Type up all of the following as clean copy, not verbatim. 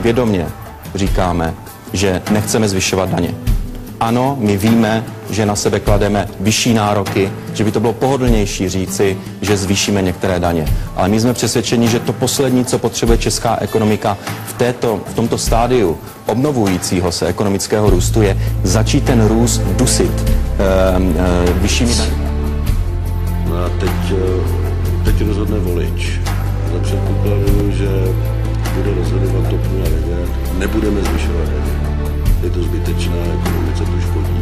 vědomě říkáme, že nechceme zvyšovat daně. Ano, my víme, že na sebe klademe vyšší nároky, že by to bylo pohodlnější říci, že zvýšíme některé daně. Ale my jsme přesvědčeni, že to poslední, co potřebuje česká ekonomika v tomto stádiu obnovujícího se ekonomického růstu, je začít ten růst dusit vyššími daněmi. No a teď rozhodne volič. Za předpokladu, že bude rozhodovat TOP 09, nebudeme zvyšovat daně. Je to zbytečné, ekonomice to škodí.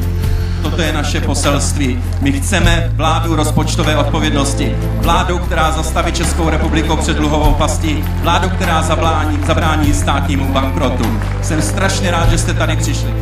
Toto je naše poselství. My chceme vládu rozpočtové odpovědnosti. Vládu, která zastaví Českou republiku před dluhovou pastí. Vládu, která zabrání státnímu bankrotu. Jsem strašně rád, že jste tady přišli.